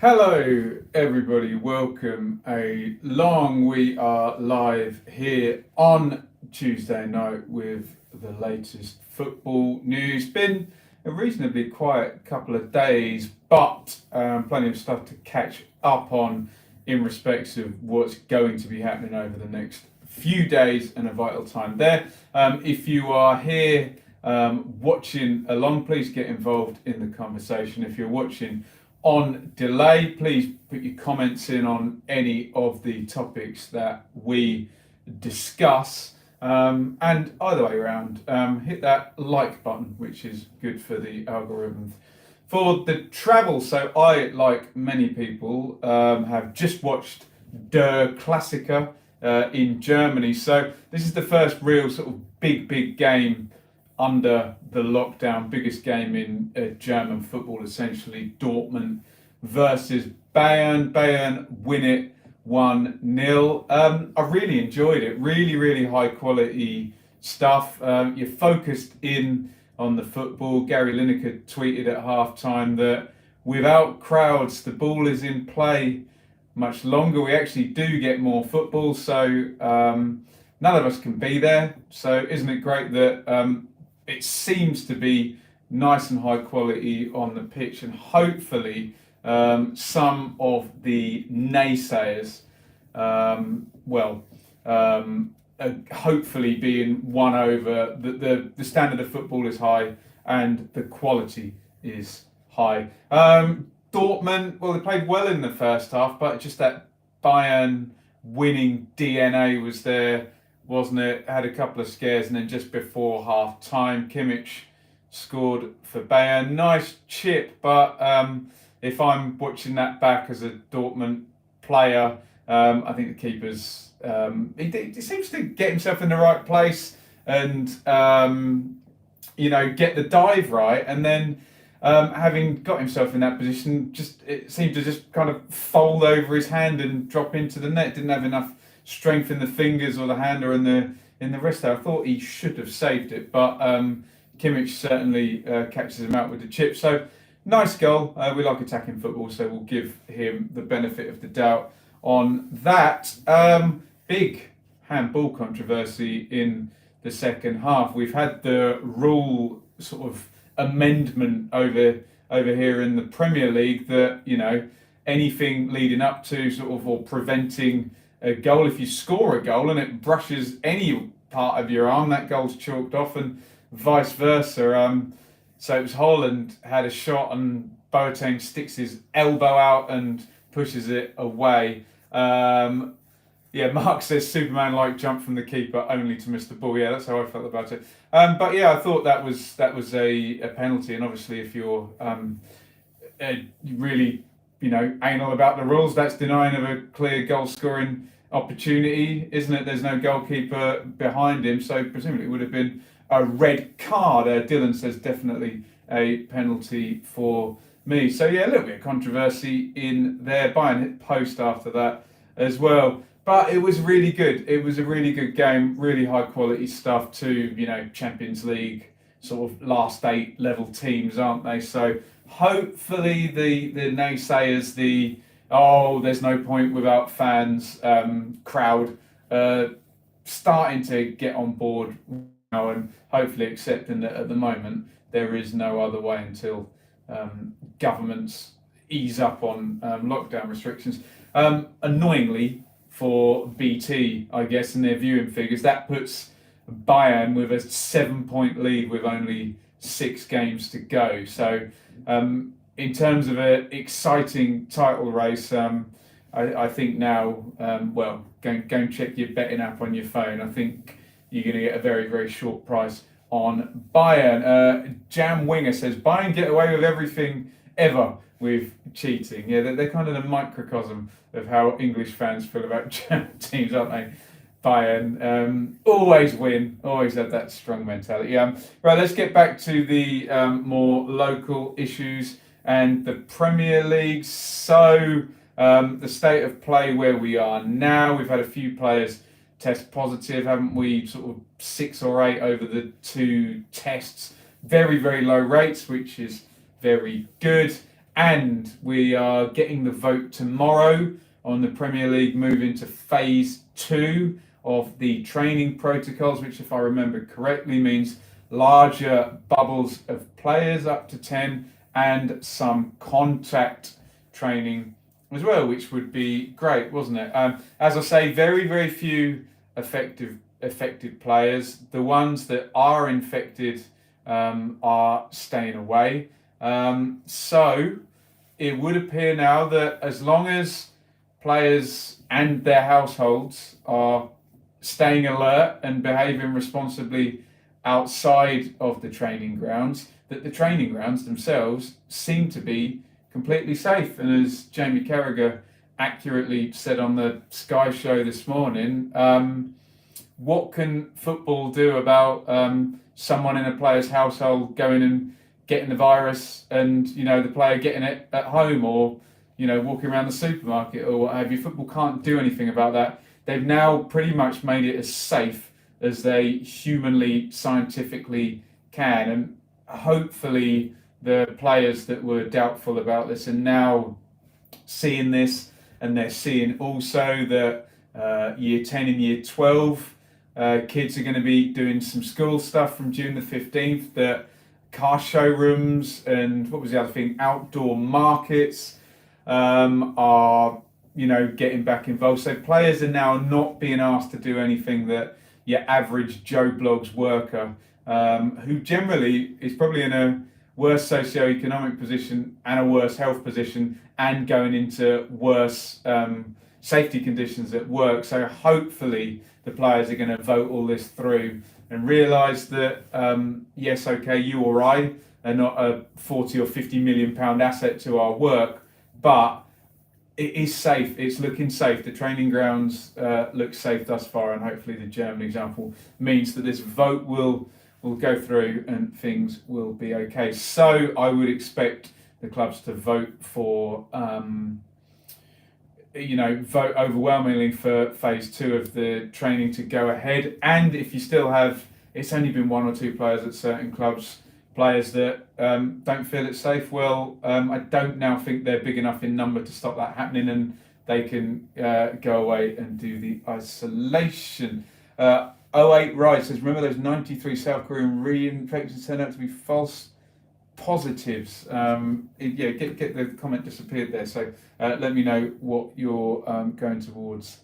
Hello, everybody. Welcome along. We are live here on Tuesday night with the latest football news. Been a reasonably quiet couple of days, but plenty of stuff to catch up on in respects of what's going to be happening over the next few days and a vital time there. If you are here watching along, please get involved in the conversation. If you're watching on delay, please put your comments in on any of the topics that we discuss. And either way around, hit that like button, which is good for the algorithms. For the travel, so I, like many people, have just watched Der Klassiker in Germany. So this is the first real sort of big game under the lockdown, biggest game in German football, essentially. Dortmund versus Bayern. Bayern win it 1-0. I really enjoyed it. Really high quality stuff. You're focused in on the football. Gary Lineker tweeted at halftime that without crowds, the ball is in play much longer. We actually do get more football, so none of us can be there. So isn't it great that it seems to be nice and high quality on the pitch, and hopefully some of the naysayers, hopefully being won over. The standard of football is high and the quality is high. Dortmund, well, they played well in the first half, but just that Bayern winning DNA was there, wasn't it? Had a couple of scares, and then just before half time, Kimmich scored for Bayern. Nice chip, but if I'm watching that back as a Dortmund player, I think the keeper's he seems to get himself in the right place and get the dive right, and then having got himself in that position, it seemed to just kind of fold over his hand and drop into the net. Didn't have enough strength in the fingers or the hand or in the wrist there. I thought he should have saved it, but Kimmich certainly catches him out with the chip. So nice goal. We like attacking football, so we'll give him the benefit of the doubt on that. Big handball controversy in the second half. We've had the rule sort of amendment over here in the Premier League that anything leading up to sort of or preventing a goal, if you score a goal and it brushes any part of your arm, that goal's chalked off, and vice versa. So it was Holland had a shot and Boateng sticks his elbow out and pushes it away. Mark says Superman like jump from the keeper only to miss the ball. Yeah, that's how I felt about it. But yeah, I thought that was a penalty, and obviously if you're really anal about the rules, that's denying of a clear goal scoring opportunity, isn't it? There's no goalkeeper behind him, so presumably it would have been a red card. Dylan says definitely a penalty for me. So yeah, a little bit of controversy in there. Bayern hit post after that as well. But it was really good. It was a really good game, really high quality stuff too. Champions League sort of last 8 level teams, aren't they? So hopefully the naysayers, there's no point without fans, crowd, starting to get on board now, and hopefully accepting that at the moment there is no other way until governments ease up on lockdown restrictions. Annoyingly for BT, I guess, in their viewing figures, that puts Bayern with a 7-point lead with only 6 games to go. So in terms of an exciting title race, I think now, go and check your betting app on your phone. I think you're going to get a very short price on Bayern. Jam Winger says, Bayern get away with everything ever with cheating. Yeah, they're kind of the microcosm of how English fans feel about German teams, aren't they? Bayern always win, always have that strong mentality. Right, let's get back to the more local issues and the Premier League. So the state of play where we are now, we've had a few players test positive, haven't we? Sort of 6 or 8 over the 2 tests. Very low rates, which is very good. And we are getting the vote tomorrow on the Premier League moving to phase 2 of the training protocols, which, if I remember correctly, means larger bubbles of players up to 10 and some contact training as well, which would be great, wasn't it? As I say, very, very few affected players. The ones that are infected are staying away. So it would appear now that as long as players and their households are staying alert and behaving responsibly outside of the training grounds, that the training grounds themselves seem to be completely safe. And as Jamie Carragher accurately said on the Sky show this morning, what can football do about someone in a player's household going and getting the virus, and the player getting it at home, or walking around the supermarket or what have you? Football can't do anything about that. They've now pretty much made it as safe as they humanly, scientifically can, and hopefully the players that were doubtful about this are now seeing this, and they're seeing also that year 10 and year 12 kids are going to be doing some school stuff from June the 15th, that car showrooms and what was the other thing, outdoor markets are getting back involved. So players are now not being asked to do anything that your average Joe Blogs worker, who generally is probably in a worse socio-economic position and a worse health position and going into worse safety conditions at work. So hopefully the players are going to vote all this through and realise that yes, okay, you or I are not a 40 or 50 million pound asset to our work, but it is safe. It's looking safe. The training grounds look safe thus far, and hopefully the German example means that this vote will go through and things will be okay. So I would expect the clubs to vote for vote overwhelmingly for phase 2 of the training to go ahead. And if you still have, it's only been 1 or 2 players at certain clubs, players that don't feel it's safe, well, I don't now think they're big enough in number to stop that happening, and they can go away and do the isolation. 08 Rise says, remember those 93 South Korean reinfections turned out to be false positives. Get the comment disappeared there, so let me know what you're going towards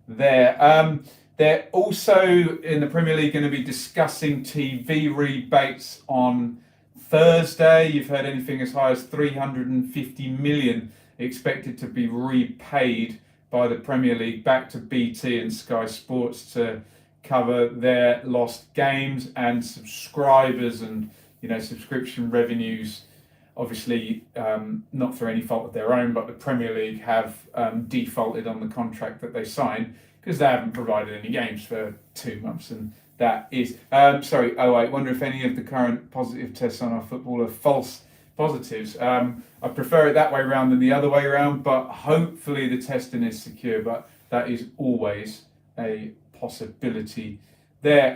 there. They're also in the Premier League going to be discussing TV rebates on Thursday. You've heard anything as high as 350 million expected to be repaid by the Premier League back to BT and Sky Sports to cover their lost games and subscribers and subscription revenues. Obviously, not through any fault of their own, but the Premier League have defaulted on the contract that they signed because they haven't provided any games for 2 months, and that is I wonder if any of the current positive tests on our football are false positives. I prefer it that way around than the other way around, but hopefully the testing is secure, but that is always a possibility there.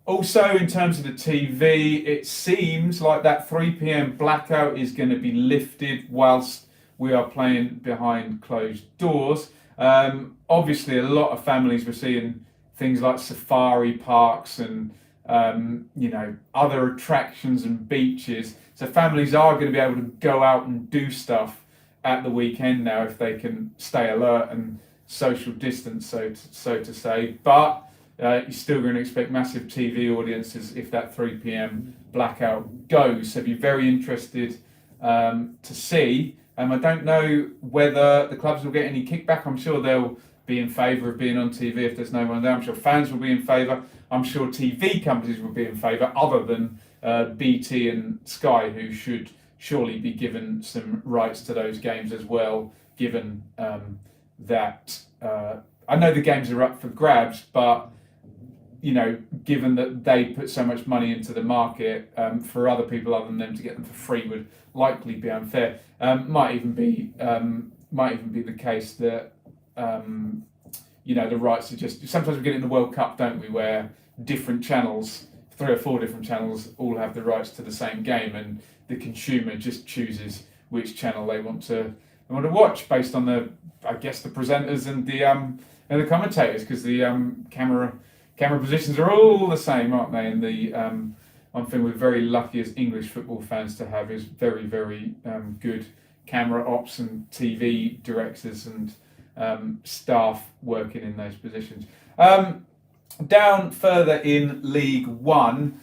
Also, in terms of the TV, it seems like that 3 p.m. blackout is going to be lifted whilst we are playing behind closed doors. Obviously, a lot of families were seeing things like safari parks and other attractions and beaches. So families are going to be able to go out and do stuff at the weekend now if they can stay alert and social distance, so to say. But you're still going to expect massive TV audiences if that 3 p.m. blackout goes. So be very interested to see. I don't know whether the clubs will get any kickback. I'm sure they'll be in favour of being on TV if there's no one there. I'm sure fans will be in favour. I'm sure TV companies will be in favour, other than BT and Sky, who should surely be given some rights to those games as well, given that I know the games are up for grabs, but given that they put so much money into the market, for other people other than them to get them for free would likely be unfair. Might even be the case that the rights are just, sometimes we get it in the World Cup, don't we, where different channels, 3 or 4 different channels, all have the rights to the same game, and the consumer just chooses which channel they want to watch based on the presenters and the commentators, because the camera positions are all the same, aren't they? And the one thing we're very lucky as English football fans to have is very, very good camera ops and TV directors and staff working in those positions. Down further in League One,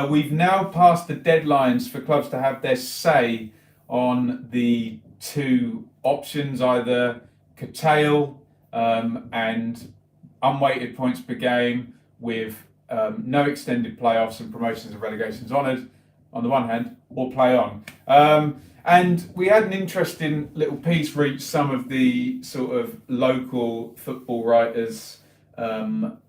we've now passed the deadlines for clubs to have their say on the two options, either curtail and unweighted points per game with no extended playoffs and promotions and relegations honoured on the one hand, or play on. And we had an interesting little piece reach some of the sort of local football writers'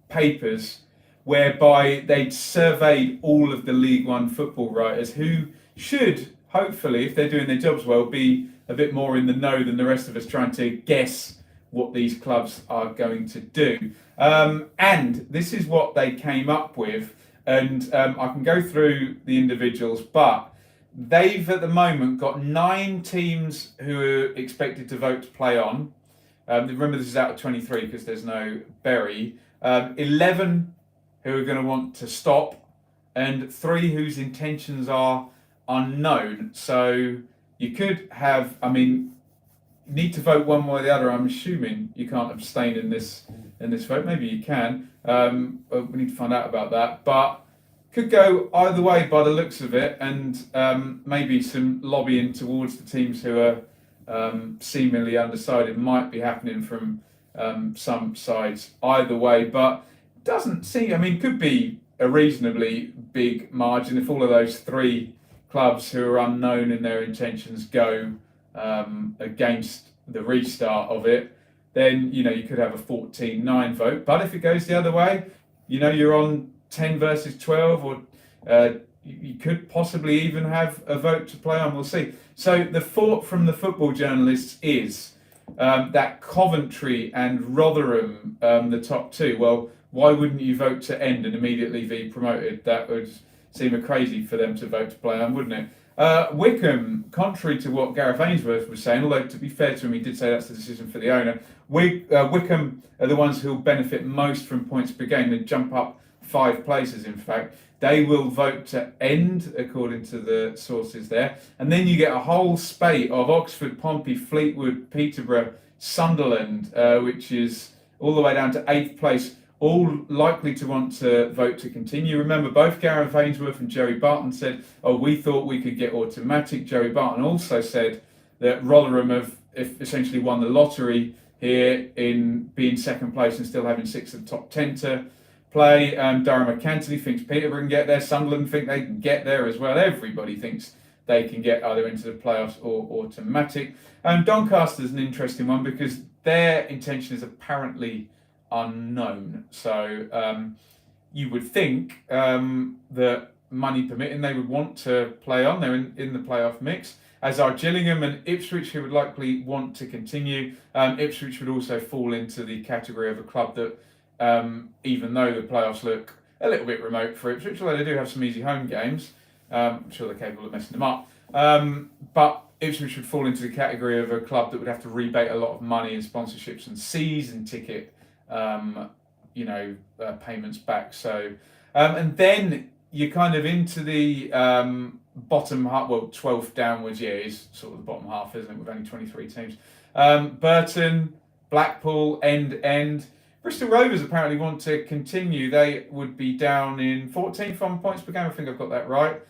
papers, whereby they'd surveyed all of the League One football writers, who should, hopefully, if they're doing their jobs well, be a bit more in the know than the rest of us trying to guess what these clubs are going to do. And this is what they came up with, and I can go through the individuals, but they've at the moment got 9 teams who are expected to vote to play on. Remember, this is out of 23 because there's no Bury. 11 who are going to want to stop, and 3 whose intentions are unknown. So you could have, need to vote one way or the other. I'm assuming you can't abstain in this vote. Maybe you can. We need to find out about that. But could go either way by the looks of it, and maybe some lobbying towards the teams who are seemingly undecided might be happening from some sides either way. But doesn't seem, could be a reasonably big margin if all of those 3 clubs who are unknown in their intentions go against the restart of it. Then you could have a 14-9 vote. But if it goes the other way, you're on 10 versus 12, or you could possibly even have a vote to play on. We'll see. So the thought from the football journalists is that Coventry and Rotherham, the top 2, well, why wouldn't you vote to end and immediately be promoted? That would seem crazy for them to vote to play on, wouldn't it? Wickham, contrary to what Gareth Ainsworth was saying, although to be fair to him, he did say that's the decision for the owner, Wickham are the ones who will benefit most from points per game. They jump up 5 places, in fact. They will vote to end, according to the sources there. And then you get a whole spate of Oxford, Pompey, Fleetwood, Peterborough, Sunderland, which is all the way down to 8th place, all likely to want to vote to continue. Remember, both Gareth Ainsworth and Jerry Barton said, we thought we could get automatic. Jerry Barton also said that Rotherham have essentially won the lottery here in being second place and still having 6 of the top 10 to play. Durham McAntony thinks Peterborough can get there. Sunderland think they can get there as well. Everybody thinks they can get either into the playoffs or automatic. Doncaster's an interesting one because their intention is apparently unknown. So you would think that money permitting, they would want to play on. They're in the playoff mix, as are Gillingham and Ipswich, who would likely want to continue. Ipswich would also fall into the category of a club that, even though the playoffs look a little bit remote for Ipswich, although they do have some easy home games, I'm sure they're capable of messing them up. But Ipswich would fall into the category of a club that would have to rebate a lot of money in sponsorships and season ticket payments back. So, and then you're kind of into the bottom half, 12th downwards, is sort of the bottom half, isn't it, with only 23 teams. Burton, Blackpool, end. Bristol Rovers apparently want to continue. They would be down in 14th on points per game. I think I've got that right.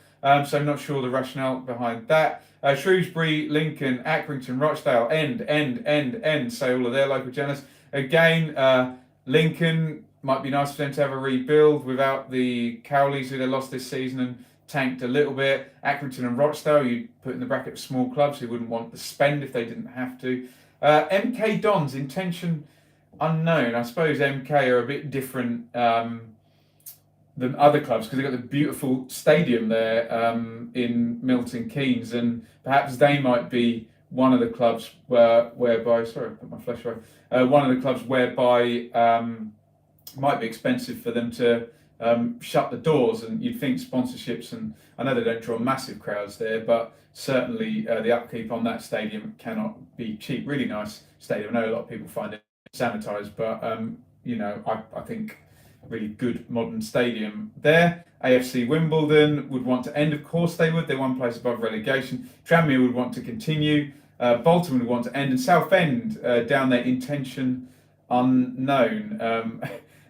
So I'm not sure the rationale behind that. Shrewsbury, Lincoln, Accrington, Rochdale, end. Say all of their local journalists. Again, Lincoln, might be nice for them to have a rebuild without the Cowleys, who they lost this season and tanked a little bit. Accrington and Rochdale, you put in the bracket of small clubs who wouldn't want to spend if they didn't have to. MK Dons, intention unknown. I suppose MK are a bit different than other clubs because they've got the beautiful stadium there in Milton Keynes, and perhaps they might be one of the clubs whereby, sorry, I put my flesh away, one of the clubs whereby might be expensive for them to shut the doors, and you'd think sponsorships, and I know they don't draw massive crowds there, but certainly the upkeep on that stadium cannot be cheap. Really nice stadium. I know a lot of people find it sanitised, but I think really good modern stadium there. AFC Wimbledon would want to end, of course they would. They're one place above relegation. Tranmere would want to continue. Bolton would want to end, and Southend down their intention unknown.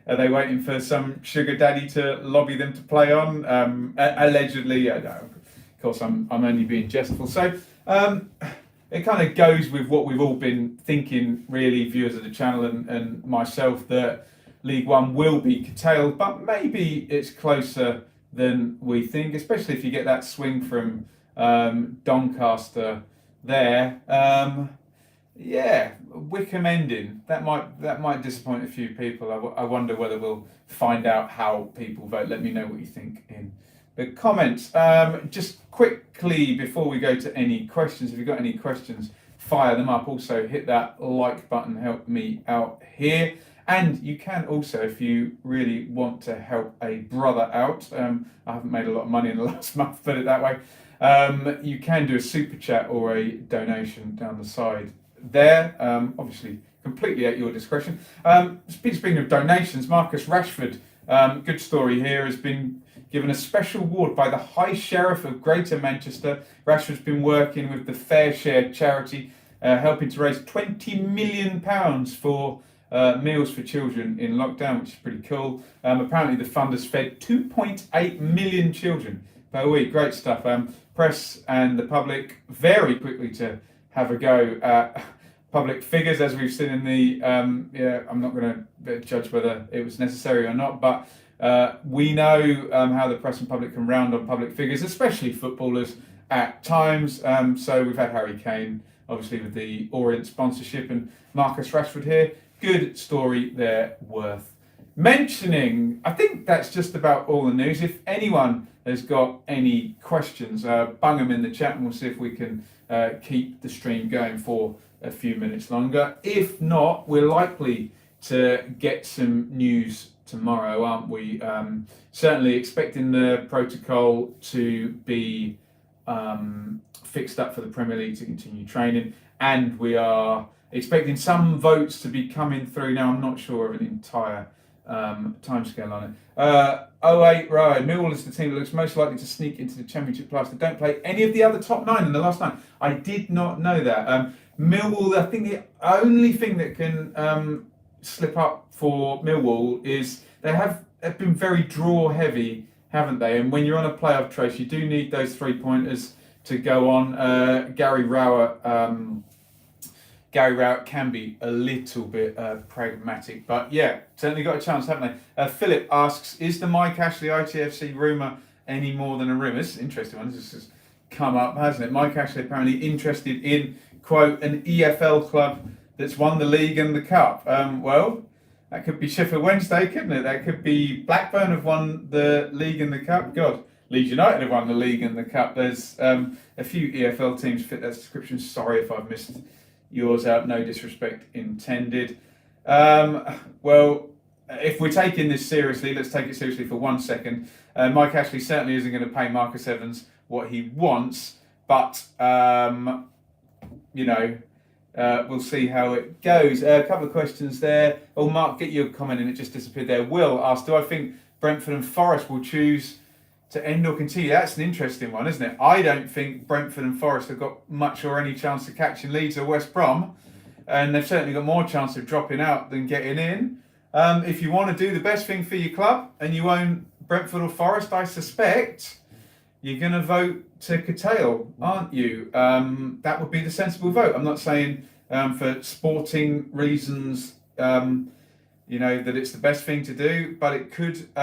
Are they waiting for some sugar daddy to lobby them to play on? Allegedly, I don't know. Of course, I'm only being jestful. So it kind of goes with what we've all been thinking, really, viewers of the channel and myself, that League One will be curtailed, but maybe it's closer than we think, especially if you get that swing from Doncaster there. Wickham ending. That might disappoint a few people. I wonder whether we'll find out how people vote. Let me know what you think in the comments. Just quickly before we go to any questions, if you've got any questions, fire them up. Also hit that like button, help me out here. And you can also, if you really want to help a brother out, I haven't made a lot of money in the last month, put it that way, you can do a super chat or a donation down the side there, obviously completely at your discretion. Speaking of donations, Marcus Rashford, good story here, has been given a special award by the High Sheriff of Greater Manchester. Rashford's been working with the Fair Share charity, helping to raise £20 million for meals for children in lockdown, which is pretty cool. Apparently the fund has fed 2.8 million children per week. Great stuff. Press and the public very quickly to have a go at public figures, as we've seen in the I'm not going to judge whether it was necessary or not, but we know how the press and public can round on public figures, especially footballers at times. So we've had Harry Kane, obviously, with the Orient sponsorship, and Marcus Rashford here. Good story there, worth mentioning. I think that's just about all the news. If anyone has got any questions, bung them in the chat and we'll see if we can keep the stream going for a few minutes longer. If not, we're likely to get some news tomorrow, aren't we? Certainly expecting the protocol to be fixed up for the Premier League to continue training, and we are expecting some votes to be coming through. Now, I'm not sure of an entire timescale on it. 08 Ryan, Millwall is the team that looks most likely to sneak into the Championship playoffs. They don't play any of the other top 9 in the last 9. I did not know that. Millwall, I think the only thing that can slip up for Millwall is they have been very draw heavy, haven't they? And when you're on a playoff trace, you do need those 3-pointers to go on. Gary Rowett can be a little bit pragmatic, but yeah, certainly got a chance, haven't they? Philip asks, is the Mike Ashley ITFC rumour any more than a rumour? This is an interesting one. This has come up, hasn't it? Mike Ashley apparently interested in, quote, an EFL club that's won the league and the cup. Well, that could be Sheffield Wednesday, couldn't it? That could be Blackburn have won the league and the cup. God, Leeds United have won the league and the cup. There's a few EFL teams fit that description. Sorry if I've missed yours out, no disrespect intended. Well, if we're taking this seriously, let's take it seriously for 1 second. Mike Ashley certainly isn't going to pay Marcus Evans what he wants, but we'll see how it goes. A couple of questions there. Oh, Mark, get your comment in, it just disappeared there. Will asked, do I think Brentford and Forest will choose to end or continue? That's an interesting one, isn't it? I don't think Brentford and Forest have got much or any chance of catching Leeds or West Brom, and they've certainly got more chance of dropping out than getting in. If you want to do the best thing for your club and you own Brentford or Forest, I suspect you're going to vote to curtail, aren't you? That would be the sensible vote. I'm not saying for sporting reasons, that it's the best thing to do, but it could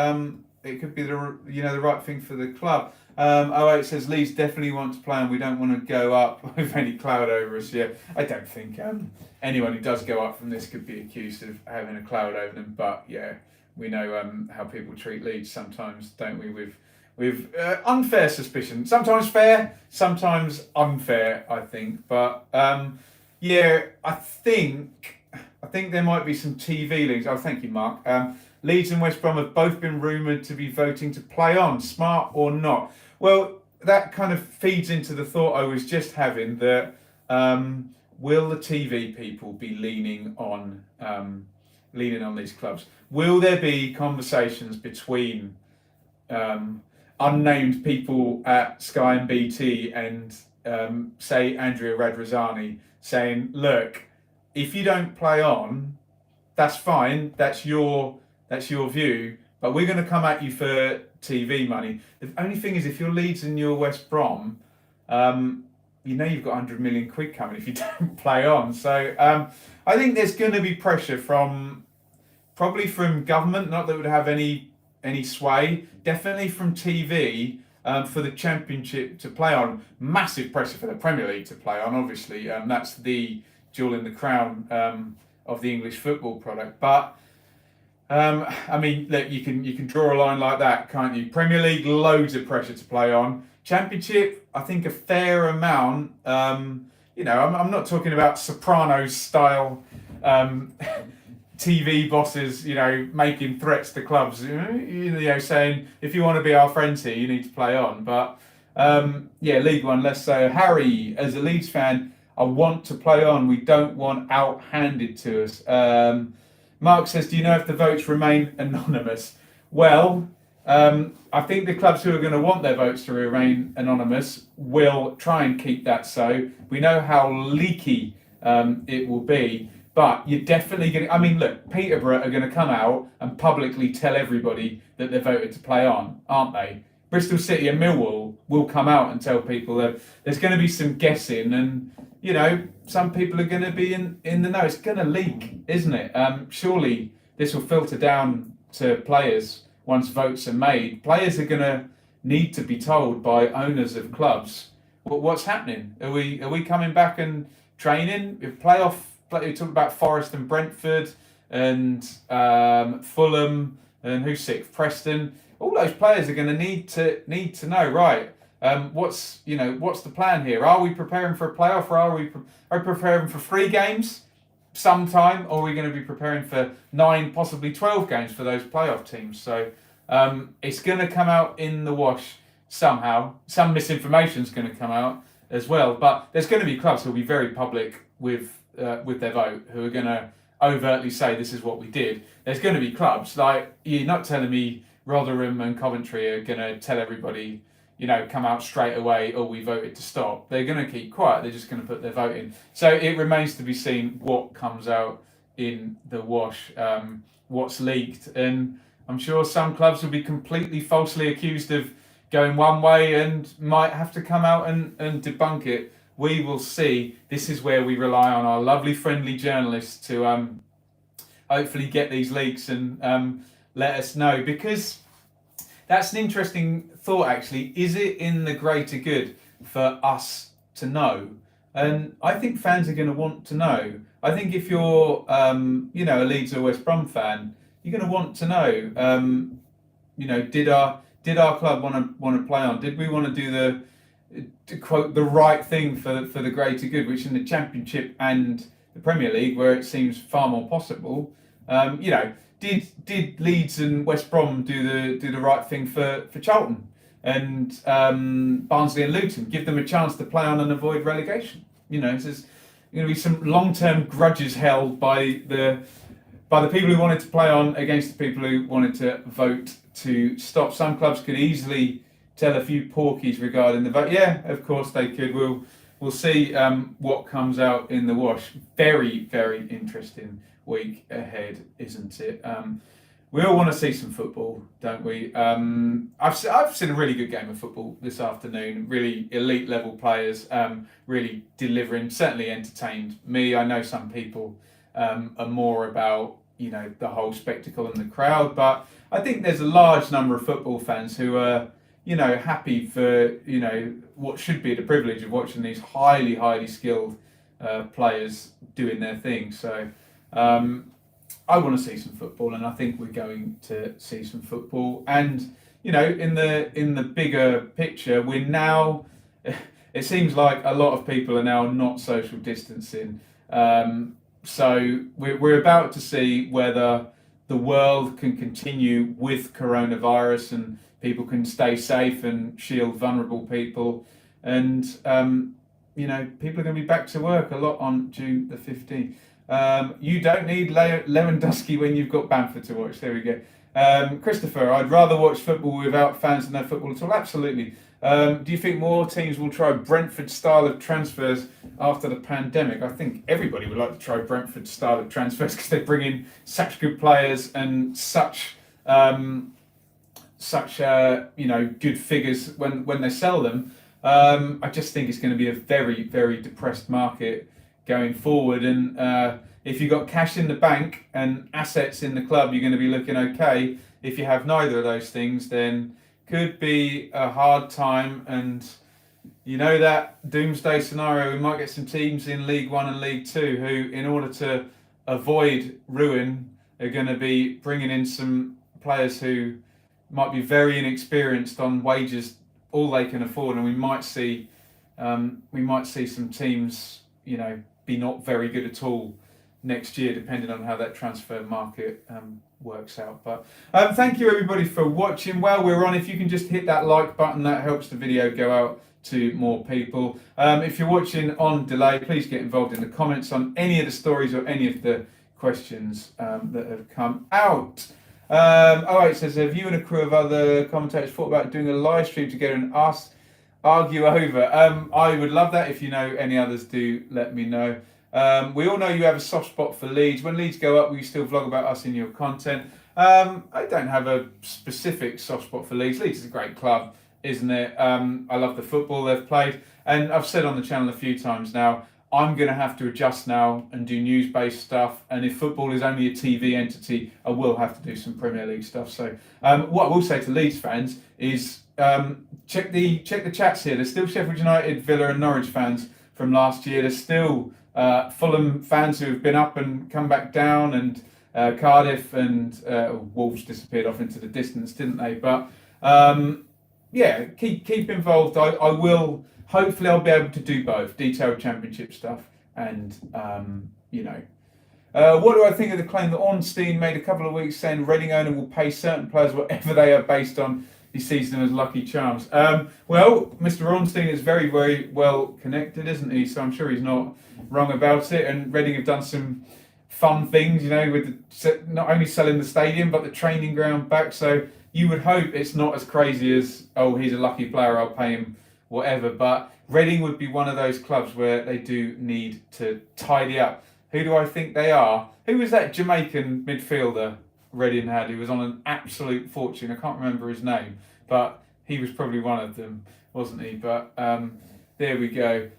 be the right thing for the club. It says Leeds definitely want to play and we don't want to go up with any cloud over us. Yeah, I don't think anyone who does go up from this could be accused of having a cloud over them. But yeah, we know how people treat Leeds sometimes, don't we? With unfair suspicion, sometimes fair, sometimes unfair, I think. But I think there might be some TV links. Oh, thank you, Mark. Leeds and West Brom have both been rumoured to be voting to play on. Smart or not? Well, that kind of feeds into the thought I was just having that will the TV people be leaning on these clubs? Will there be conversations between unnamed people at Sky and BT and say Andrea Radrizzani saying, look, if you don't play on, that's fine, that's your view, but we're going to come at you for TV money. The only thing is, if you're Leeds and you're West Brom, you know you've got 100 million quid coming if you don't play on. So I think there's going to be pressure probably from government, not that it would have any sway, definitely from TV for the Championship to play on. Massive pressure for the Premier League to play on, obviously. That's the jewel in the crown of the English football product. But I mean, look, you can draw a line like that, can't you? Premier League, loads of pressure to play on. Championship, I think a fair amount. I'm not talking about Sopranos style TV bosses, making threats to clubs, saying, if you want to be our friends here, you need to play on. But League One, less so. Harry, as a Leeds fan, I want to play on. We don't want out-handed to us. Mark says, do you know if the votes remain anonymous? Well, I think the clubs who are going to want their votes to remain anonymous will try and keep that so. We know how leaky it will be, but you're definitely going to... I mean, look, Peterborough are going to come out and publicly tell everybody that they're voted to play on, aren't they? Bristol City and Millwall will come out and tell people that there's going to be some guessing and, some people are going to be in the know. It's going to leak, isn't it? Surely this will filter down to players once votes are made. Players are going to need to be told by owners of clubs what's happening. Are we coming back and training? If we talk about Forest and Brentford and Fulham and who's sixth, Preston. All those players are going to need to know, right? What's the plan here? Are we preparing for a playoff, or are we preparing for 3 games sometime, or are we going to be preparing for 9, possibly 12 games for those playoff teams? So it's going to come out in the wash somehow. Some misinformation is going to come out as well, but there's going to be clubs who will be very public with their vote, who are going to overtly say this is what we did. There's going to be clubs like, you're not telling me Rotherham and Coventry are going to tell everybody, come out straight away, or we voted to stop. They're going to keep quiet. They're just going to put their vote in. So it remains to be seen what comes out in the wash, what's leaked. And I'm sure some clubs will be completely falsely accused of going one way and might have to come out and debunk it. We will see. This is where we rely on our lovely friendly journalists to hopefully get these leaks and let us know, because that's an interesting thought, actually. Is it in the greater good for us to know? And I think fans are going to want to know. I think if you're a Leeds or West Brom fan, you're going to want to know, did our club want to play on? Did we want to do to quote, the right thing for the greater good, which in the Championship and the Premier League, where it seems far more possible, did Leeds and West Brom do the right thing for Charlton and Barnsley and Luton, give them a chance to play on and avoid relegation? There's going to be some long-term grudges held by the people who wanted to play on against the people who wanted to vote to stop. Some clubs could easily tell a few porkies regarding the vote. Yeah, of course they could. We'll see what comes out in the wash. Very, very interesting week ahead, isn't it? We all want to see some football, don't we? I've seen a really good game of football this afternoon. Really elite level players, really delivering. Certainly entertained me. I know some people are more about the whole spectacle and the crowd, but I think there's a large number of football fans who are happy for, what should be the privilege of watching these highly, highly skilled players doing their thing. So I want to see some football, and I think we're going to see some football. And, in the bigger picture, we're now, it seems like a lot of people are now not social distancing. So we're about to see whether the world can continue with coronavirus and people can stay safe and shield vulnerable people. And, people are going to be back to work a lot on June the 15th. You don't need Lewandowski when you've got Bamford to watch. There we go. Christopher, I'd rather watch football without fans than no football at all. Absolutely. Do you think more teams will try Brentford style of transfers after the pandemic? I think everybody would like to try Brentford style of transfers because they bring in such good players and such good figures when they sell them. I just think it's going to be a very, very depressed market going forward. And if you've got cash in the bank and assets in the club, you're going to be looking okay. If you have neither of those things, then could be a hard time. And that doomsday scenario, we might get some teams in League One and League Two who, in order to avoid ruin, are going to be bringing in some players who might be very inexperienced on wages all they can afford, and we might see some teams be not very good at all next year, depending on how that transfer market works out. But thank you everybody for watching. While we're on, if you can just hit that like button, that helps the video go out to more people. If you're watching on delay, please get involved in the comments on any of the stories or any of the questions that have come out. It says, have you and a crew of other commentators thought about doing a live stream together and argue over? I would love that. If you know any others, do let me know. We all know you have a soft spot for Leeds. When Leeds go up, will you still vlog about us in your content? I don't have a specific soft spot for Leeds. Leeds is a great club, isn't it? I love the football they've played. And I've said on the channel a few times now, I'm going to have to adjust now and do news-based stuff. And if football is only a TV entity, I will have to do some Premier League stuff. So what I will say to Leeds fans is check the chats here. There's still Sheffield United, Villa and Norwich fans from last year. There's still Fulham fans who have been up and come back down, and Cardiff and Wolves disappeared off into the distance, didn't they? But keep involved. I will. Hopefully, I'll be able to do both detailed Championship stuff and what do I think of the claim that Ornstein made a couple of weeks saying Reading owner will pay certain players whatever they are based on? He sees them as lucky charms. Well, Mr. Ornstein is very, very well connected, isn't he? So I'm sure he's not wrong about it. And Reading have done some fun things, with not only selling the stadium but the training ground back. So you would hope it's not as crazy as, oh, he's a lucky player, I'll pay him whatever. But Reading would be one of those clubs where they do need to tidy up. Who do I think they are? Who was that Jamaican midfielder Reading had, who was on an absolute fortune? I can't remember his name, but he was probably one of them, wasn't he? But there we go.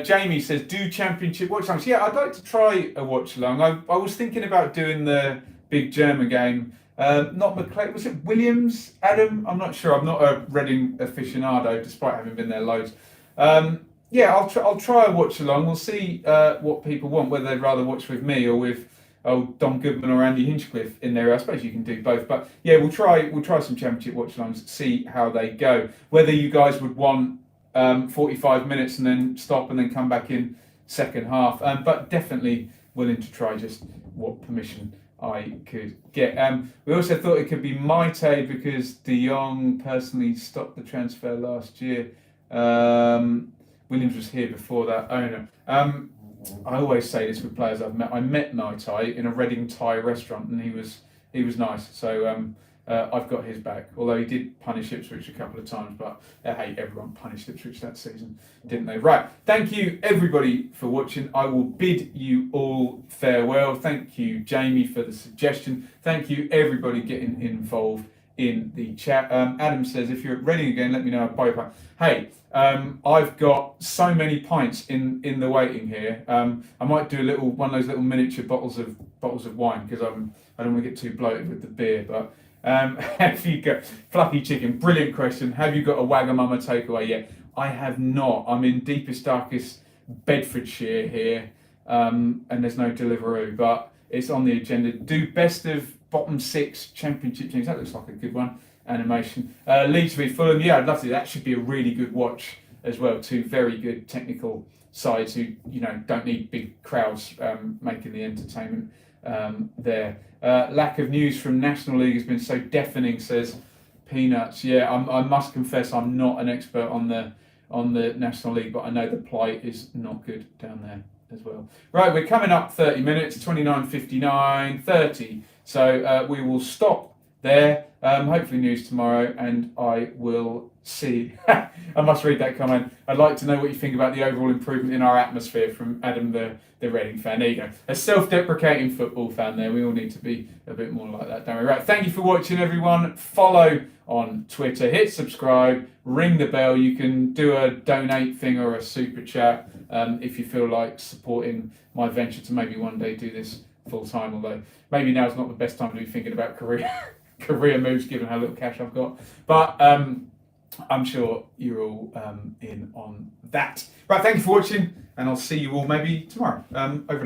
Jamie says, do Championship watch alongs. Yeah, I'd like to try a watch along. I was thinking about doing the big German game. Not McClay, was it Williams, Adam? I'm not sure. I'm not a Reading aficionado, despite having been there loads. I'll try a watch along. We'll see what people want, whether they'd rather watch with me or with Dom Goodman or Andy Hinchcliffe in there. I suppose you can do both, but yeah, we'll try some Championship watch alongs, see how they go. Whether you guys would want 45 minutes and then stop and then come back in second half, but definitely willing to try just what permission I could get. We also thought it could be Maite because De Jong personally stopped the transfer last year. Williams was here before that owner. I always say this with players I've met. I met Maite in a Reading Thai restaurant, and he was nice. So I've got his back. Although he did punish Ipswich a couple of times, but hey, everyone punished Ipswich that season, didn't they? Right. Thank you everybody for watching. I will bid you all farewell. Thank you, Jamie, for the suggestion. Thank you everybody getting involved in the chat. Adam says, if you're at Reading again, let me know. I'll buy you a pint. Hey, I've got so many pints in the waiting here. I might do one of those little miniature bottles of wine because I don't want to get too bloated with the beer. But have you got Fluffy Chicken? Brilliant question. Have you got a Wagamama takeaway yet? I have not. I'm in deepest, darkest Bedfordshire here, and there's no Deliveroo, but it's on the agenda. Do best of bottom 6 Championship teams. That looks like a good one. Animation. Leeds v Fulham. Yeah, I'd love to. That should be a really good watch as well. 2 very good technical sides who don't need big crowds making the entertainment there. Lack of news from National League has been so deafening, says Peanuts. Yeah, I must confess I'm not an expert on the National League, but I know the plight is not good down there as well. Right, we're coming up 30 minutes, 29:59, 30. So we will stop there. Hopefully news tomorrow, and I will see. I must read that comment. I'd like to know what you think about the overall improvement in our atmosphere, from Adam, the Reading fan. There you go. A self-deprecating football fan there. We all need to be a bit more like that, don't we? Right, thank you for watching, everyone. Follow on Twitter, hit subscribe, ring the bell. You can do a donate thing or a super chat if you feel like supporting my venture to maybe one day do this full time, although maybe now's not the best time to be thinking about career moves given how little cash I've got. But I'm sure you're all in on that. Right, thank you for watching, and I'll see you all maybe tomorrow. Over